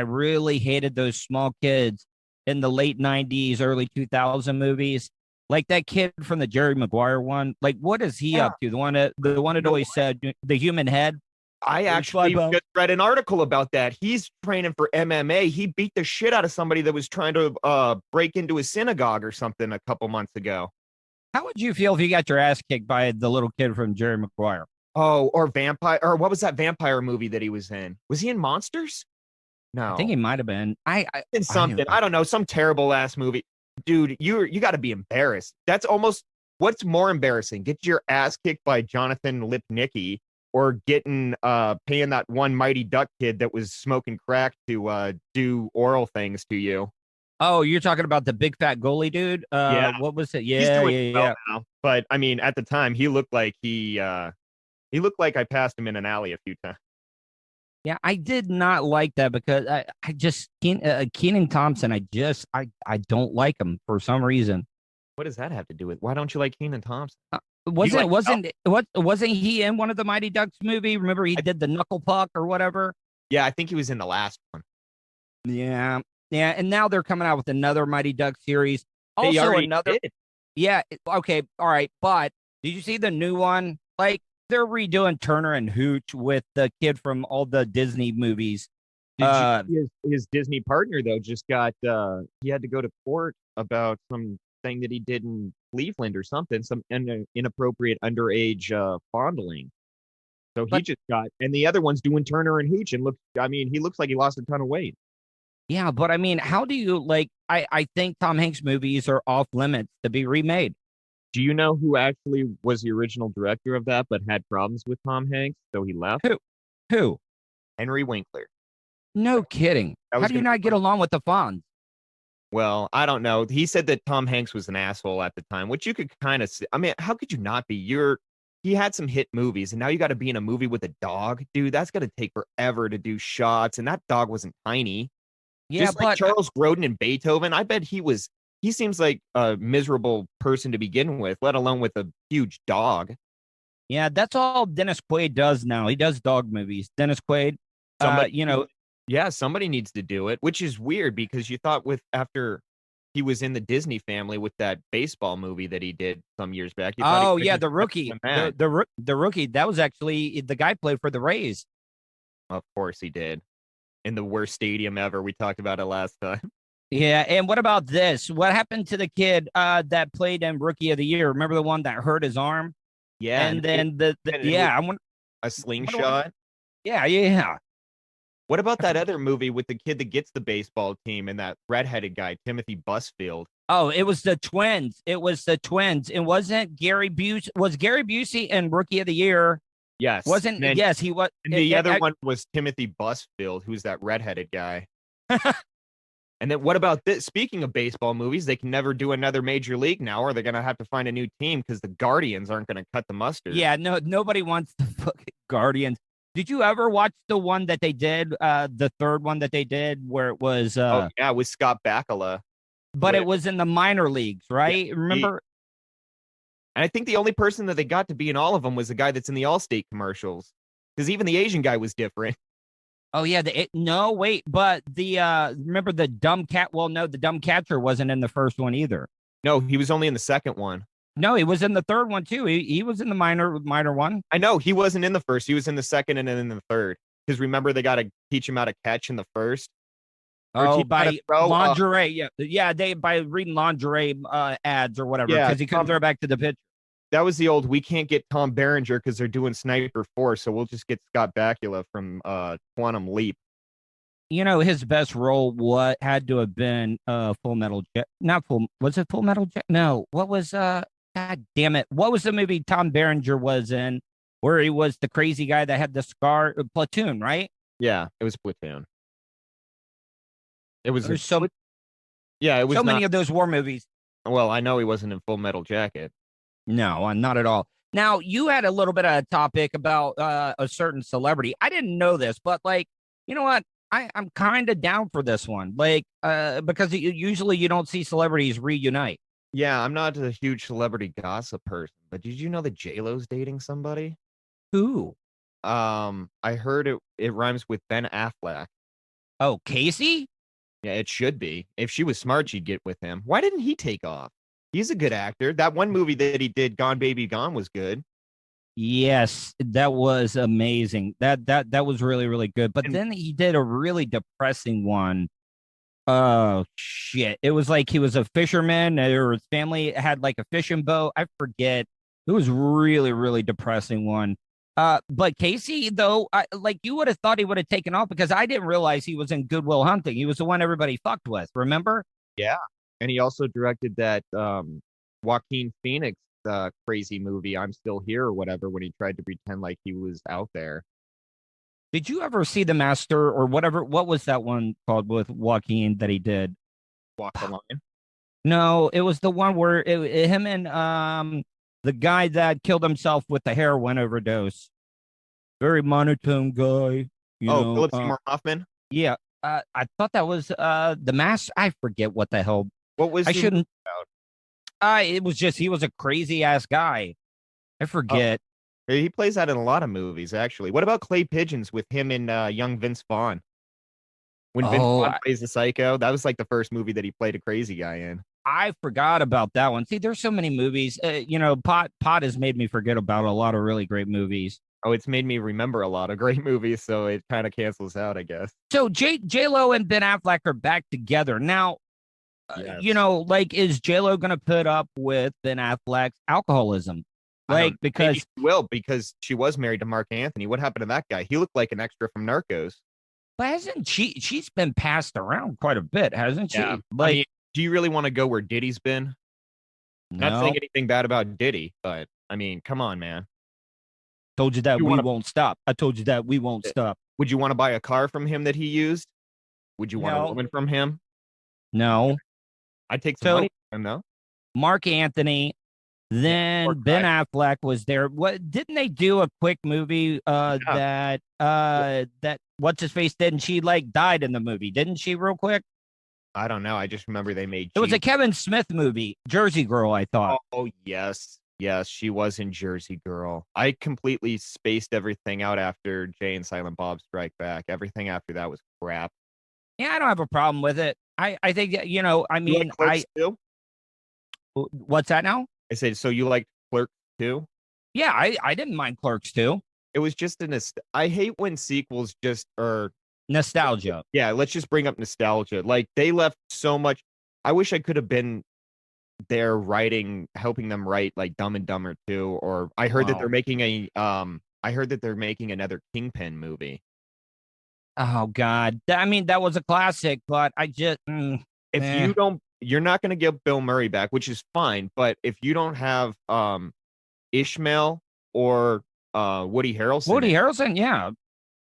hated those small kids in the late 90s, early 2000 movies. Like that kid from the Jerry Maguire one. Like, what is he up to? The one that always said the human head. I actually just read an article about that. He's training for MMA. He beat the shit out of somebody that was trying to break into a synagogue or something a couple months ago. How would you feel if you got your ass kicked by the little kid from Jerry Maguire? Oh, or vampire, or what was that vampire movie that he was in? Was he in Monsters? No, I think he might have been. In something. I don't know, some terrible ass movie. Dude, you got to be embarrassed. That's almost what's more embarrassing: get your ass kicked by Jonathan Lipnicki, or getting paying that one Mighty Duck kid that was smoking crack to do oral things to you. Oh, you're talking about the big fat goalie dude? Yeah. What was it? Yeah. Now. But I mean, at the time, he looked like he looked like I passed him in an alley a few times. Yeah, I did not like that because I just Kenan Thompson. I don't like him for some reason. What does that have to do with? Why don't you like Kenan Thompson? Wasn't he in one of the Mighty Ducks movie? Remember he did the knuckle puck or whatever? Yeah, I think he was in the last one. Yeah. Yeah. And now they're coming out with another Mighty Duck series. Also another. Did. Yeah. Okay. All right. But did you see the new one? Like they're redoing Turner and Hooch with the kid from all the Disney movies. His Disney partner though just got he had to go to court about some thing that he did in Cleveland or something, some inappropriate underage fondling. So he just got, and the other one's doing Turner and Hooch, and he looks like he lost a ton of weight. Yeah, but I mean, how do you like? I think Tom Hanks movies are off limits to be remade. Do you know who actually was the original director of that, but had problems with Tom Hanks, so he left? Who? Henry Winkler. No kidding. How do you not get along with the Fonz? Well, I don't know. He said that Tom Hanks was an asshole at the time, which you could kind of see. I mean, how could you not be? He had some hit movies, and now you got to be in a movie with a dog, dude. That's got to take forever to do shots, and that dog wasn't tiny. Yeah, just like Charles Grodin and Beethoven, I bet he seems like a miserable person to begin with, let alone with a huge dog. Yeah, that's all Dennis Quaid does now. He does dog movies. Dennis Quaid, somebody needs to do it, which is weird because you thought after he was in the Disney family with that baseball movie that he did some years back. The Rookie. The Rookie. That was actually the guy played for the Rays. Of course he did. In the worst stadium ever. We talked about it last time. Yeah, and what about this? What happened to the kid that played in Rookie of the Year? Remember the one that hurt his arm? Yeah, and then a slingshot. Yeah. What about that other movie with the kid that gets the baseball team and that redheaded guy, Timothy Busfield? Oh, it was the twins. It wasn't Gary Busey. Was Gary Busey in Rookie of the Year? Yes. Yes, he was. And the other one was Timothy Busfield, who's that redheaded guy. And then what about this? Speaking of baseball movies, they can never do another major league now, or they're going to have to find a new team because the Guardians aren't going to cut the mustard. Yeah, no, nobody wants the fucking Guardians. Did you ever watch the one that they did, the third one that they did where it was... with Scott Bakula. But it was in the minor leagues, right? Yeah, remember? And I think the only person that they got to be in all of them was the guy that's in the Allstate commercials. Because even the Asian guy was different. Oh, yeah. But remember the dumb cat? Well, no, the dumb catcher wasn't in the first one either. No, he was only in the second one. No, he was in the third one too. He was in the minor one. I know he wasn't in the first. He was in the second and then in the third. Because remember, they got to teach him how to catch in the first. By lingerie. By reading lingerie ads or whatever. Because he couldn't throw back to the pitcher. That was the old, we can't get Tom Berenger because they're doing Sniper 4, so we'll just get Scott Bakula from Quantum Leap. You know, his best role had to have been Full Metal Jacket. Was it Full Metal Jacket? No. What was God damn it. What was the movie Tom Berenger was in where he was the crazy guy that had the scar? Platoon, right? Yeah, it was Platoon. It was it was many of those war movies. Well, I know he wasn't in Full Metal Jacket. No, not at all. Now, you had a little bit of a topic about a certain celebrity. I didn't know this, but you know what? I'm kind of down for this one. Because usually you don't see celebrities reunite. Yeah, I'm not a huge celebrity gossip person, but did you know that J-Lo's dating somebody? Who? I heard it rhymes with Ben Affleck. Oh, Casey? Yeah, it should be. If she was smart, she'd get with him. Why didn't he take off? He's a good actor. That one movie that he did, Gone Baby Gone, was good. Yes, that was amazing. That was really, really good. But then he did a really depressing one. Oh, shit. It was like he was a fisherman or his family had like a fishing boat. I forget. It was really, really depressing one. But Casey, though, you would have thought he would have taken off because I didn't realize he was in Good Will Hunting. He was the one everybody fucked with. Remember? Yeah. And he also directed that Joaquin Phoenix crazy movie, I'm Still Here or whatever, when he tried to pretend like he was out there. Did you ever see The Master or whatever? What was that one called with Joaquin that he did? Walk the Line? No, it was the one where him and the guy that killed himself with the heroin overdose. Very monotone guy. Philip Seymour Hoffman? Yeah. I thought that was The Master. I forget what the hell. What was I shouldn't about? It was just he was a crazy ass guy. I forget. He plays that in a lot of movies, actually. What about Clay Pigeons with him and young Vince Vaughn? When Vince Oh, Vaughn plays the psycho, that was like the first movie that he played a crazy guy in. I forgot about that one. See, there's so many movies. Pot has made me forget about a lot of really great movies. Oh, it's made me remember a lot of great movies, so it kind of cancels out, I guess. So J Lo and Ben Affleck are back together now. Yes. Is J Lo going to put up with Ben Affleck's alcoholism? Maybe she will, because she was married to Mark Anthony. What happened to that guy? He looked like an extra from Narcos. But hasn't she's been passed around quite a bit, hasn't she? Yeah. Do you really want to go where Diddy's been? No. Not saying anything bad about Diddy, but I mean, come on, man. Told you that we won't stop. I told you that we won't stop. Would you want to buy a car from him that he used? Would you want a woman from him? No. I'd take some money from him, though. Mark Anthony, then Ben Affleck was there. What didn't they do a quick movie that what's his face did, and she died in the movie, didn't she, real quick? I don't know. I just remember they made it was a Kevin Smith movie, Jersey Girl, I thought. Oh yes. Yes, she was in Jersey Girl. I completely spaced everything out after Jay and Silent Bob Strike Back. Everything after that was crap. Yeah, I don't have a problem with it. I think that, I mean, you like Clerks too? What's that now? I said, so you like Clerks too? Yeah, I didn't mind Clerks too. It was just I hate when sequels just are nostalgia. Yeah, let's just bring up nostalgia. Like, they left so much. I wish I could have been there helping them write like Dumb and Dumber 2, or I heard that they're making another Kingpin movie. Oh God. I mean, that was a classic, but I just you're not going to get Bill Murray back, which is fine, but if you don't have Ishmael or Woody Harrelson, yeah.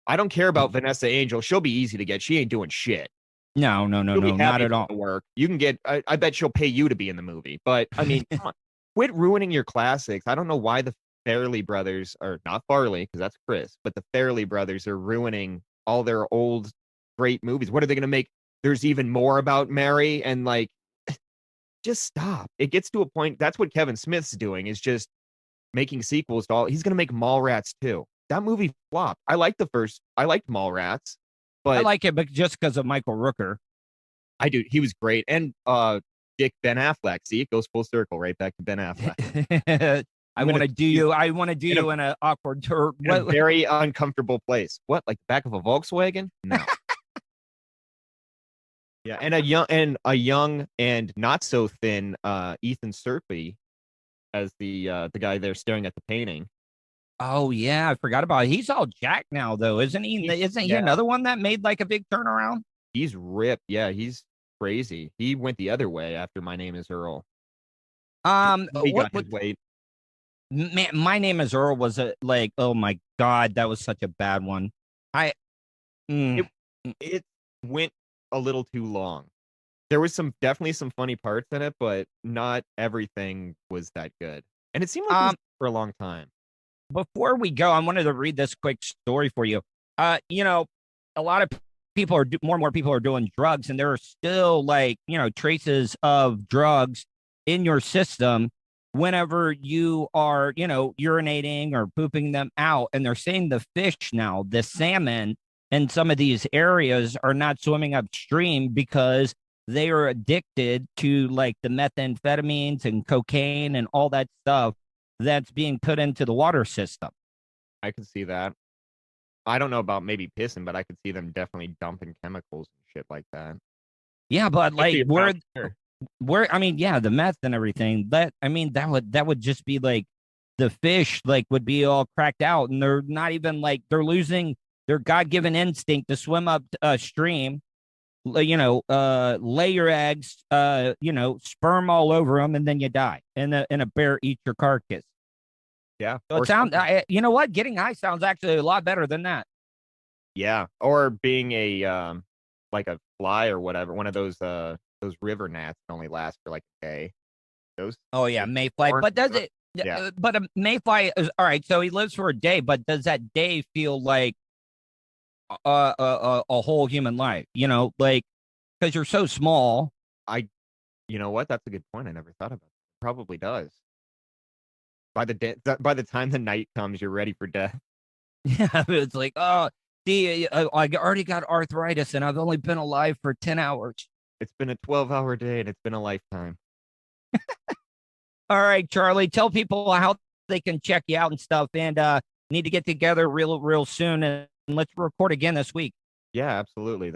I don't care about Vanessa Angel. She'll be easy to get. She ain't doing shit. No, not at all. Work. You can get. I bet she'll pay you to be in the movie. But I mean, come on, quit ruining your classics. I don't know why the Farrelly brothers, or not Farley, because that's Chris, but the Farrelly brothers are ruining all their old great movies. What are they going to make? There's even more about Mary, and just stop. It gets to a point. That's what Kevin Smith's doing, is just making sequels to all. He's going to make Mallrats too. That movie flopped. I liked Mallrats. But I like it, but just because of Michael Rooker. I do. He was great. And Ben Affleck. See, it goes full circle right back to Ben Affleck. I want to do you in an awkward in a very uncomfortable place. What, like the back of a Volkswagen? No. Yeah, and a young and not so thin Ethan Surfy as the guy there staring at the painting. Oh yeah, I forgot about it. He's all jacked now, though, isn't he? Isn't he another one that made like a big turnaround? He's ripped. Yeah, he's crazy. He went the other way after My Name Is Earl. He got his weight. Man, My Name Is Earl was oh my God, that was such a bad one. It went a little too long. There was definitely some funny parts in it, but not everything was that good. And it seemed like it was for a long time. Before we go, I wanted to read this quick story for you. A lot of people more and more people are doing drugs, and there are still traces of drugs in your system whenever you are, urinating or pooping them out. And they're saying the fish now, the salmon in some of these areas are not swimming upstream because they are addicted to the methamphetamines and cocaine and all that stuff that's being put into the water system. I can see that. I don't know about maybe pissing, but I could see them definitely dumping chemicals and shit like that. Yeah, but the meth and everything. That would just be the fish would be all cracked out, and they're not even they're losing their God-given instinct to swim up a stream. Lay your eggs, sperm all over them, and then you die, and a bear eats your carcass. Yeah. So it sounds, you know what? Getting high sounds actually a lot better than that. Yeah. Or being a fly or whatever, one of those river gnats that only last for a day. Oh yeah, mayfly. But does it? Yeah. But a mayfly is all right. So he lives for a day, but does that day feel like a whole human life? Because you're so small. You know what? That's a good point. I never thought about it. Probably does. By the time the night comes, you're ready for death. Yeah, it's like, oh, I already got arthritis and I've only been alive for 10 hours. It's been a 12-hour day and it's been a lifetime. All right, Charlie, tell people how they can check you out and stuff, and need to get together real soon, and let's record again this week. Yeah, absolutely.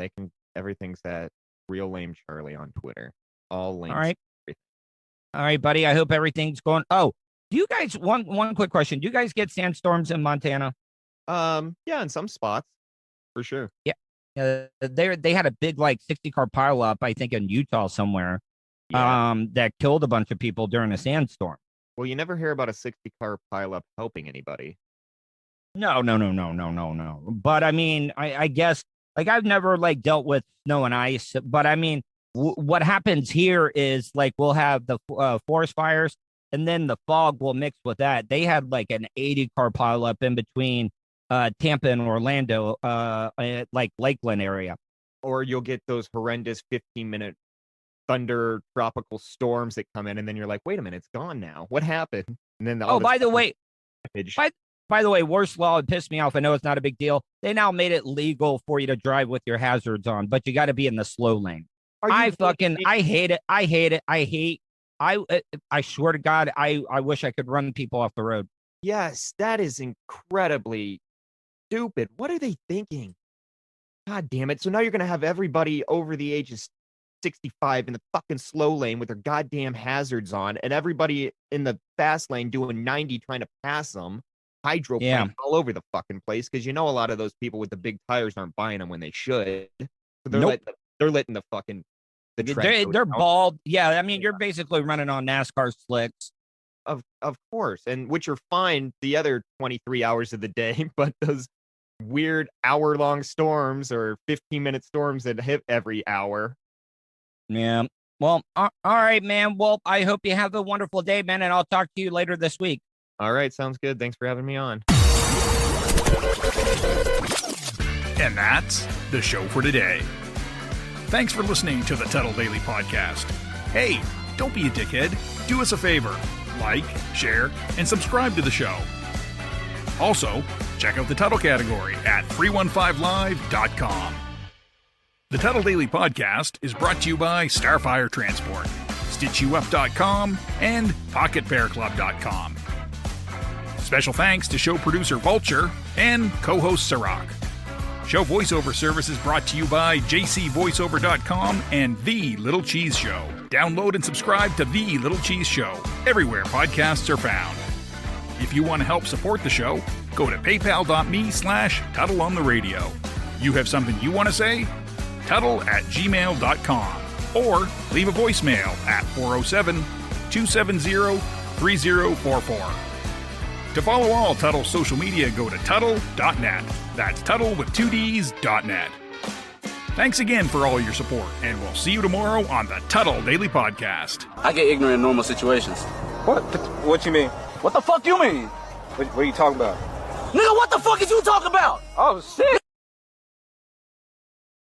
Everything's at Real Lame Charlie on Twitter. All links. All right. All right, buddy. I hope everything's going. Oh, do you guys, one quick question. Do you guys get sandstorms in Montana? Yeah, in some spots, for sure. Yeah. They had a big, like, 60-car pileup, I think, in Utah somewhere. Yeah. That killed a bunch of people during a sandstorm. Well, you never hear about a 60-car pileup helping anybody. No. But I mean, I guess, like, I've never, like, dealt with snow and ice, but I mean, what happens here is, like, we'll have the forest fires, and then the fog will mix with that. They had, like, an 80-car pileup in between Tampa and Orlando, like Lakeland area. Or you'll get those horrendous 15-minute thunder tropical storms that come in, and then you're like, wait a minute, it's gone now. What happened? And then by the way, worst law, it pissed me off. I know it's not a big deal. They now made it legal for you to drive with your hazards on, but you got to be in the slow lane. I hate it. I swear to God, I wish I could run people off the road. Yes, that is incredibly stupid. What are they thinking? God damn it. So now you're going to have everybody over the age of 65 in the fucking slow lane with their goddamn hazards on, and everybody in the fast lane doing 90 trying to pass them, hydroplane all over the fucking place, because you know a lot of those people with the big tires aren't buying them when they should. So they're letting the fucking they're bald. Yeah, I mean, you're basically running on NASCAR slicks. Of course, and which are fine the other 23 hours of the day, but those weird hour-long storms or 15-minute storms that hit every hour. Yeah. Well, all right, man. Well, I hope you have a wonderful day, man, and I'll talk to you later this week. All right. Sounds good. Thanks for having me on. And that's the show for today. Thanks for listening to the Tuddle Daily Podcast. Hey, don't be a dickhead. Do us a favor. Like, share, and subscribe to the show. Also, check out the Tuddle category at 315live.com. The Tuddle Daily Podcast is brought to you by Starfire Transport, StitchYouUp.com, and PocketPairClub.com. Special thanks to show producer Vulture and co-host Serak. Show voiceover services brought to you by JCVoiceover.com and The Little Cheese Show. Download and subscribe to The Little Cheese Show everywhere podcasts are found. If you want to help support the show, go to paypal.me/TuddleOnTheRadio. You have something you want to say? Tuddle@gmail.com or leave a voicemail at 407-270-3044. To follow all Tuddle social media, go to Tuddle.net. That's Tuddle with 2Ds.net. Thanks again for all your support, and we'll see you tomorrow on the Tuddle Daily Podcast. I get ignorant in normal situations. What you mean? What the fuck you mean? What are you talking about? Nigga, what the fuck is you talking about? Oh, shit!